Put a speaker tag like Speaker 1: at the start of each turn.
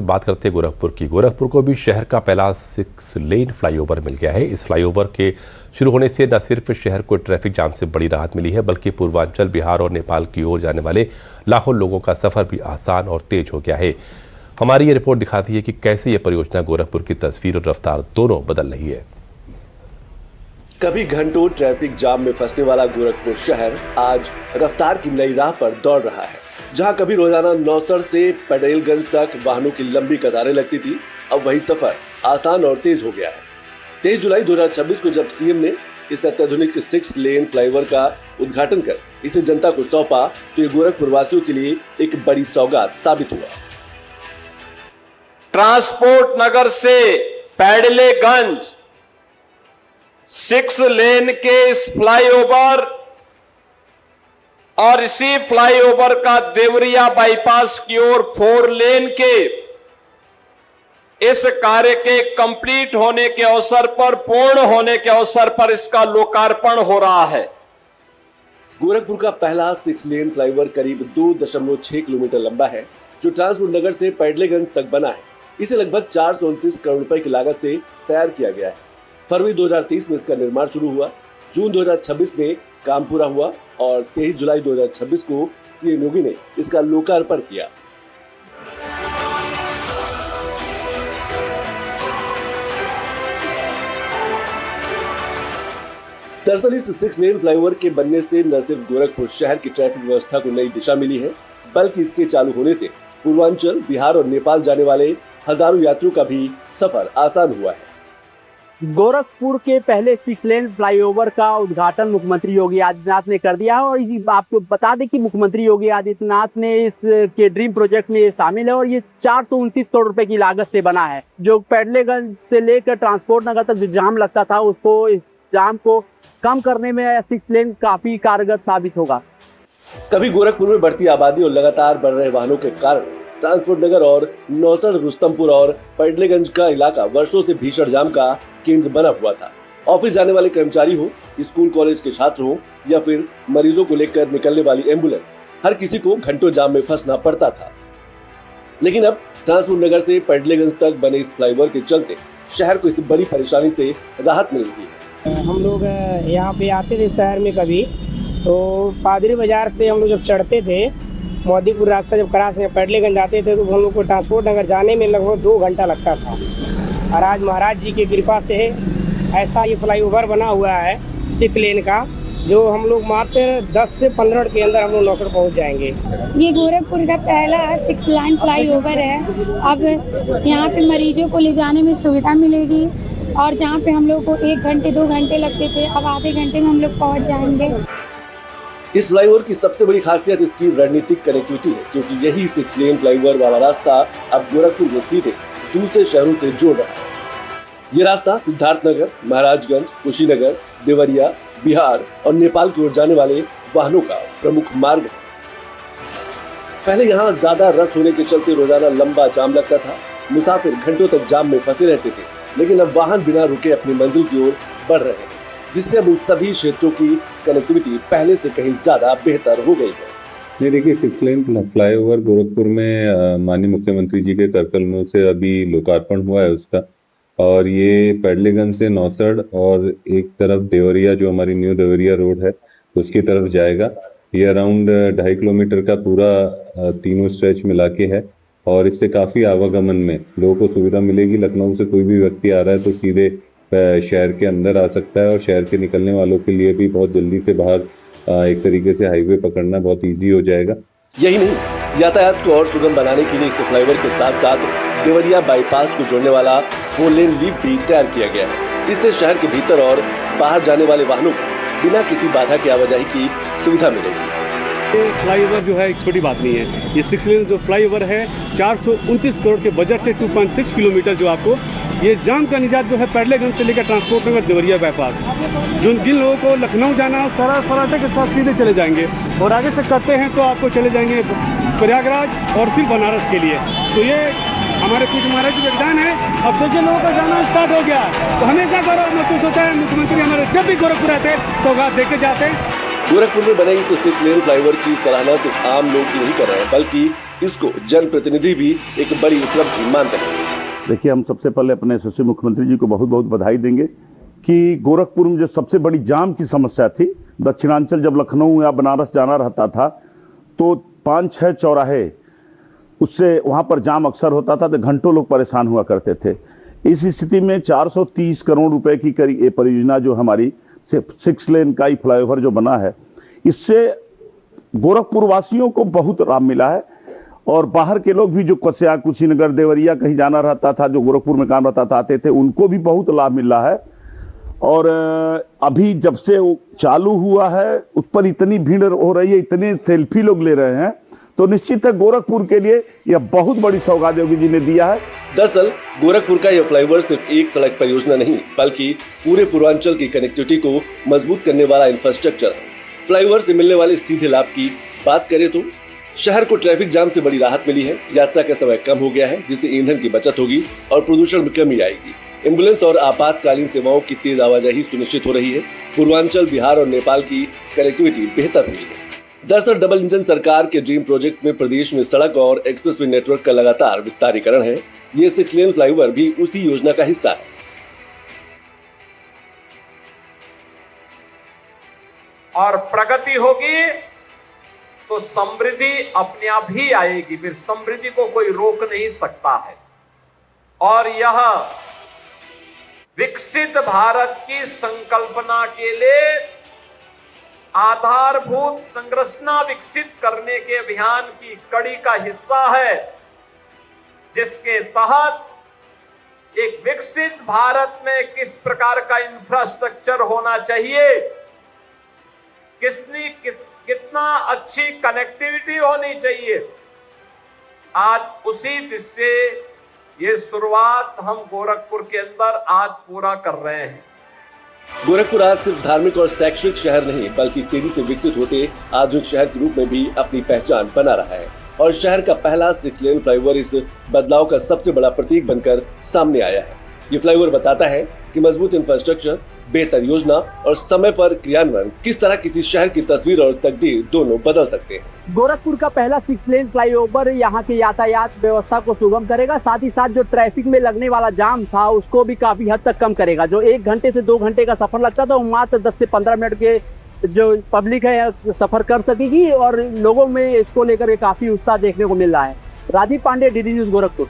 Speaker 1: बात करते हैं गोरखपुर की। गोरखपुर को भी शहर का पहला 6 लेन फ्लाईओवर मिल गया है। इस फ्लाईओवर के शुरू होने से न सिर्फ शहर को ट्रैफिक जाम से बड़ी राहत मिली है, बल्कि पूर्वांचल, बिहार और नेपाल की ओर जाने वाले लाखों लोगों का सफर भी आसान और तेज हो गया है। हमारी ये रिपोर्ट दिखाती है कि कैसे ये परियोजना गोरखपुर की तस्वीर और रफ्तार दोनों बदल रही है।
Speaker 2: कभी घंटों ट्रैफिक जाम में फंसने वाला गोरखपुर शहर आज रफ्तार की नई राह पर दौड़ रहा है। जहां कभी रोजाना नौसर से पटेलगंज तक वाहनों की लंबी कतारें लगती थी, अब वही सफर आसान और तेज हो गया है। 23 जुलाई 2026 को जब सीएम ने इस अत्याधुनिक 6 लेन फ्लाईओवर का उद्घाटन कर इसे जनता को सौंपा, तो ये गोरखपुर वासियों के लिए एक बड़ी सौगात साबित हुआ।
Speaker 3: ट्रांसपोर्ट नगर से पैडलेगंज 6 लेन के इस फ्लाईओवर और इसी फ्लाईओवर का देवरिया बाईपास की ओर 4 लेन के इस कार्य के कंप्लीट होने के अवसर पर, पूर्ण होने के अवसर पर इसका लोकार्पण हो रहा है।
Speaker 2: गोरखपुर का पहला 6 लेन फ्लाईओवर करीब 2.6 किलोमीटर लंबा है, जो ट्रांसपोर्ट नगर से पैडलेगंज तक बना है। इसे लगभग 429 करोड़ रुपए की लागत से तैयार किया गया है। फरवरी 2023 में इसका निर्माण शुरू हुआ, जून 2026 में काम पूरा हुआ और 23 जुलाई 2026 को सीएम योगी ने इसका लोकार्पण किया। दरअसल इस 6 लेन फ्लाईओवर के बनने से न सिर्फ गोरखपुर शहर की ट्रैफिक व्यवस्था को नई दिशा मिली है, बल्कि इसके चालू होने से पूर्वांचल, बिहार और नेपाल जाने वाले हजारों यात्रियों का भी सफर आसान हुआ है।
Speaker 4: गोरखपुर के पहले 6 लेन फ्लाईओवर का उद्घाटन मुख्यमंत्री योगी आदित्यनाथ ने कर दिया है और इसी आपको बता दें कि मुख्यमंत्री योगी आदित्यनाथ ने इसके ड्रीम प्रोजेक्ट में ये शामिल है और ये 429 करोड़ रुपए की लागत से बना है। जो पैडलेगंज से लेकर ट्रांसपोर्ट नगर तक जो जाम लगता था, उसको इस जाम को कम करने में 6 लेन काफी कारगर साबित होगा।
Speaker 2: कभी गोरखपुर में बढ़ती आबादी और लगातार बढ़ रहे वाहनों के कारण ट्रांसपोर्ट नगर और नौसर, रुस्तमपुर और पैडलेगंज का इलाका वर्षों से भीषण जाम का केंद्र बना हुआ था। ऑफिस जाने वाले कर्मचारी हो, स्कूल कॉलेज के छात्र हो या फिर मरीजों को लेकर निकलने वाली एम्बुलेंस, हर किसी को घंटों जाम में फंसना पड़ता था। लेकिन अब ट्रांसपोर्ट नगर से पैडलेगंज तक बने इस फ्लाईओवर के चलते शहर को इस बड़ी परेशानी से राहत मिल रही है।
Speaker 5: हम लोग यहाँ पे आते थे शहर में कभी, तो पादरी बाजार से हम लोग जब चढ़ते थे, मोदीपुर रास्ता जब क्रॉस से पैडलेगंज जाते थे, तो हम लोग को ट्रांसपोर्ट नगर जाने में लगभग 2 घंटा लगता था। और आज महाराज जी की कृपा से ऐसा ये फ्लाईओवर बना हुआ है 6 लेन का, जो हम लोग मात्र 10 से 15 मिनट के अंदर हम लोग नौसर पहुँच जाएंगे।
Speaker 6: ये गोरखपुर का पहला 6 लेन फ्लाईओवर है। अब यहाँ पे मरीजों को ले जाने में सुविधा मिलेगी और जहाँ पे हम लोग को 1 घंटे 2 घंटे लगते थे, अब आधे घंटे में हम लोग पहुँच जाएंगे।
Speaker 2: इस फ्लाईओवर की सबसे बड़ी खासियत इसकी रणनीतिक कनेक्टिविटी है, क्योंकि यही 6 लेन फ्लाईओवर वाला रास्ता अब गोरखपुर को सीधे दूसरे शहरों से जोड़ रहा है। ये रास्ता सिद्धार्थनगर, महाराजगंज, कुशीनगर, देवरिया, बिहार और नेपाल की ओर जाने वाले वाहनों का प्रमुख मार्ग है। पहले यहाँ ज्यादा रस होने के चलते रोजाना लंबा जाम लगता था, मुसाफिर घंटों तक जाम में फंसे रहते थे। लेकिन अब वाहन बिना रुके अपनी मंजिल की ओर बढ़ रहे हैं, जिससे अब इन सभी क्षेत्रों की कनेक्टिविटी पहले से कहीं ज्यादा बेहतर हो गई है।
Speaker 7: ये देखिए, 6 लेन फ्लाईओवर गोरखपुर में माननीय मुख्यमंत्री जी के करकलमों से अभी लोकार्पण हुआ है उसका, और ये पैडलेगंज से नौसड़ और एक तरफ देवरिया, जो हमारी न्यू देवरिया रोड है, उसकी तरफ जाएगा। ये अराउंड 2.5 किलोमीटर का पूरा तीनों स्ट्रेच मिला के है और इससे काफ़ी आवागमन में लोगों को सुविधा मिलेगी। लखनऊ से कोई भी व्यक्ति आ रहा है तो सीधे शहर के अंदर आ सकता है और शहर के निकलने वालों के लिए भी बहुत जल्दी से बाहर एक तरीके से हाईवे पकड़ना बहुत इजी हो जाएगा।
Speaker 2: यही नहीं, यातायात को और सुगम बनाने के लिए इस फ्लाईओवर के साथ साथ देवरिया बाईपास को जोड़ने वाला 4 लेन लीफ भी तैयार किया गया है। इससे शहर के भीतर और बाहर जाने वाले वाहनों को बिना किसी बाधा के आवाजाही की सुविधा मिलेगी।
Speaker 8: ये फ्लाईओवर जो है एक छोटी बात नहीं है। ये 6 लेन जो फ्लाईओवर है 429 करोड़ के बजट से 2.6 किलोमीटर जो आपको ये जाम का निजात जो है पैडलेगंज से लेकर ट्रांसपोर्ट नगर, देवरिया बाईपास, जिन लोगों को लखनऊ जाना है सरल फराटे के साथ सीधे चले जाएंगे और आगे से करते हैं तो आपको चले जाएंगे प्रयागराज और फिर बनारस के लिए। तो ये हमारे कुछ महाराज जी योगदान है। अब देखिए लोगों का जाना स्टार्ट हो गया, तो हमेशा गौरव महसूस होता है। मुख्यमंत्री हमारे जब भी गोरखपुर आते सौगात देके जाते हैं।
Speaker 2: गोरखपुर में बने इस 6 लेन फ्लाईओवर की सराहना सिर्फ आम लोग ही नहीं कर रहे हैं, बल्कि इसको जनप्रतिनिधि भी एक बड़ी उपलब्धि मानते हैं।
Speaker 9: देखिए, हम सबसे पहले अपने यशस्वी मुख्यमंत्री जी को बहुत बहुत बधाई देंगे कि गोरखपुर में जो सबसे बड़ी जाम की समस्या थी, दक्षिणांचल जब लखनऊ या बनारस जाना रहता था तो 5-6 चौराहे उससे वहाँ पर जाम अक्सर होता था, तो घंटों लोग परेशान हुआ करते थे। इस स्थिति में 430 करोड़ रुपए की करीब ये परियोजना जो हमारी 6 लेन का ही फ्लाईओवर जो बना है, इससे गोरखपुर वासियों को बहुत लाभ मिला है। और बाहर के लोग भी जो कस्या, कुशीनगर, देवरिया कहीं जाना रहता था, जो गोरखपुर में काम रहता था, आते थे, उनको भी बहुत लाभ मिल रहा है। और अभी जब से वो चालू हुआ है उस पर इतनी भीड़ हो रही है, इतने सेल्फी लोग ले रहे हैं, तो निश्चित है गोरखपुर के लिए यह बहुत बड़ी सौगात योगी जी ने दिया है।
Speaker 2: दरअसल गोरखपुर का यह फ्लाईओवर सिर्फ एक सड़क परियोजना नहीं, बल्कि पूरे पूर्वांचल की कनेक्टिविटी को मजबूत करने वाला इंफ्रास्ट्रक्चर है। फ्लाईओवर से मिलने वाले सीधे लाभ की बात करें तो शहर को ट्रैफिक जाम से बड़ी राहत मिली है, यात्रा का समय कम हो गया है, जिससे ईंधन की बचत होगी और प्रदूषण में कमी आएगी। एम्बुलेंस और आपातकालीन सेवाओं की तेज आवाजाही सुनिश्चित हो रही है। पूर्वांचल, बिहार और नेपाल की कनेक्टिविटी बेहतर हुई है। दरअसल डबल इंजन सरकार के ड्रीम प्रोजेक्ट में प्रदेश में सड़क और एक्सप्रेसवे नेटवर्क का लगातार विस्तारीकरण है। ये 6 लेन फ्लाईओवर भी उसी योजना का हिस्सा है।
Speaker 3: और प्रगति होगी तो समृद्धि अपने आप ही आएगी, फिर समृद्धि को कोई रोक नहीं सकता है। और यह विकसित भारत की संकल्पना के लिए आधारभूत संरचना विकसित करने के अभियान की कड़ी का हिस्सा है, जिसके तहत एक विकसित भारत में किस प्रकार का इंफ्रास्ट्रक्चर होना चाहिए, कितना अच्छी कनेक्टिविटी होनी चाहिए, आज उसी से ये शुरुआत हम गोरखपुर के अंदर आज पूरा कर रहे हैं।
Speaker 2: गोरखपुर आज सिर्फ धार्मिक और शैक्षणिक शहर नहीं, बल्कि तेजी से विकसित होते आधुनिक शहर के रूप में भी अपनी पहचान बना रहा है। और शहर का पहला 6 लेन फ्लाईओवर इस बदलाव का सबसे बड़ा प्रतीक बनकर सामने आया है। ये फ्लाईओवर बताता है कि मजबूत इंफ्रास्ट्रक्चर, बेहतर योजना और समय पर क्रियान्वयन किस तरह किसी शहर की तस्वीर और तकदीर दोनों बदल सकते हैं।
Speaker 4: गोरखपुर का पहला 6 लेन फ्लाईओवर यहाँ के यातायात व्यवस्था को सुगम करेगा, साथ ही साथ जो ट्रैफिक में लगने वाला जाम था उसको भी काफी हद तक कम करेगा। जो 1 घंटे से 2 घंटे का सफर लगता था वो मात्र 10 से 15 मिनट के जो पब्लिक है सफर कर सकेगी और लोगों में इसको लेकर काफी उत्साह देखने को मिल रहा है। Rajeev Pandey, DD news, Gorakhpur.